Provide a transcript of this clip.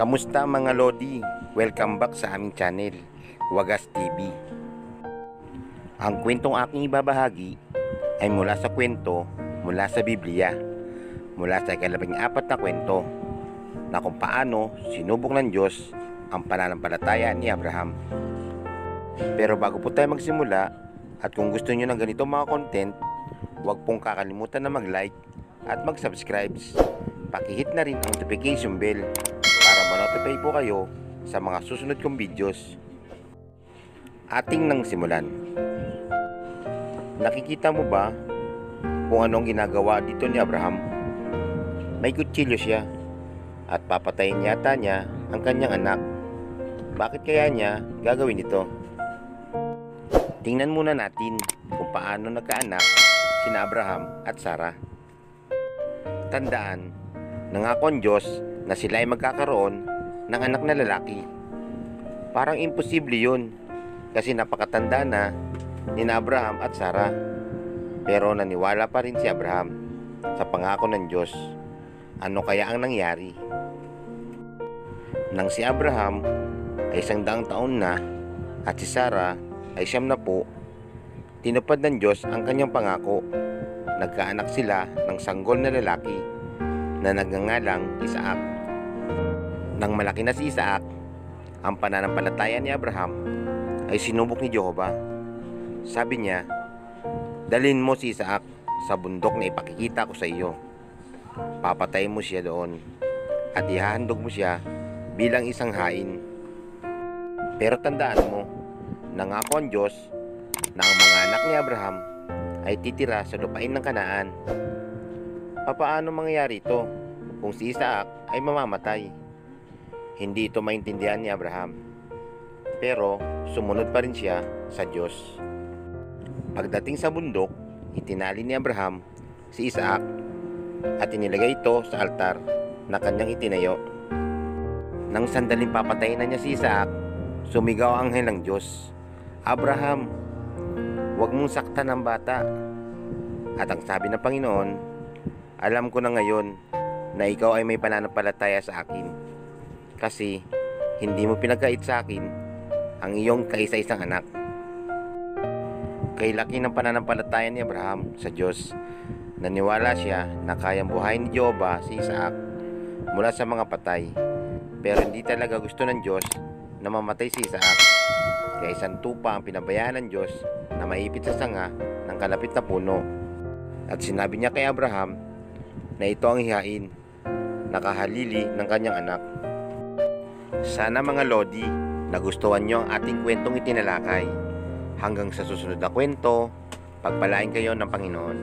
Kamusta mga Lodi? Welcome back sa aming channel, Wagas TV. Ang kwentong aking ibabahagi ay mula sa kwento mula sa Biblia, mula sa ika-14 na kwento na kung paano sinubok ng Diyos ang pananampalataya ni Abraham. Pero bago po tayo magsimula, at kung gusto nyo ng ganito mga content, huwag pong kakalimutan na mag-like at mag-subscribe. Pakihit na rin ang notification bell para ma-notify po kayo sa mga susunod kong videos. Ating nang simulan. Nakikita mo ba kung anong ginagawa dito ni Abraham? May kutsilyo siya at papatayin yata niya ang kanyang anak. Bakit kaya niya gagawin ito? Tingnan muna natin kung paano nagkaanak sina Abraham at Sarah. Tandaan, nangako ang Diyos na sila ay magkakaroon ng anak na lalaki. Parang imposible yun kasi napakatanda na ni Abraham at Sarah. Pero naniwala pa rin si Abraham sa pangako ng Diyos. Ano kaya ang nangyari? Nang si Abraham ay 100 taon na at si Sarah ay 90, tinupad ng Diyos ang kanyang pangako. Nagkaanak sila ng sanggol na lalaki na nagngangalang Isaac. Nang malaki na si Isaac, ang pananampalataya ni Abraham ay sinubok ni Jehovah. Sabi niya, dalhin mo si Isaac sa bundok na ipakikita ko sa iyo. Papatayin mo siya doon at ihahandog mo siya bilang isang hain. Pero tandaan mo, nangako ang Diyos na ang mga anak ni Abraham ay titira sa lupain ng Kanaan. Paano mangyayari ito kung si Isaac ay mamamatay? Hindi ito maintindihan ni Abraham, pero sumunod pa rin siya sa Diyos. Pagdating sa bundok, itinali ni Abraham si Isaac at inilagay ito sa altar na kanyang itinayo. Nang sandaling papatayin na niya si Isaac, sumigaw ang anghel ng Diyos, "Abraham, huwag mong saktan ang bata." At ang sabi ng Panginoon, "Alam ko na ngayon na ikaw ay may pananampalataya sa akin, kasi hindi mo pinagkait sa akin ang iyong kaisa-isang anak." Kay laki ng pananampalataya ni Abraham sa Diyos, naniwala siya na kayang buhayin ni Jehovah si Isaac mula sa mga patay. Pero hindi talaga gusto ng Diyos na mamatay si Isaac, kaya isang tupa ang pinabayaan ng Diyos na maipit sa sanga ng kalapit na puno. At sinabi niya kay Abraham na ito ang ihain, nakahalili ng kanyang anak. Sana mga Lodi, nagustuhan nyo ang ating kwentong itinalakay. Hanggang sa susunod na kwento, pagpalain kayo ng Panginoon.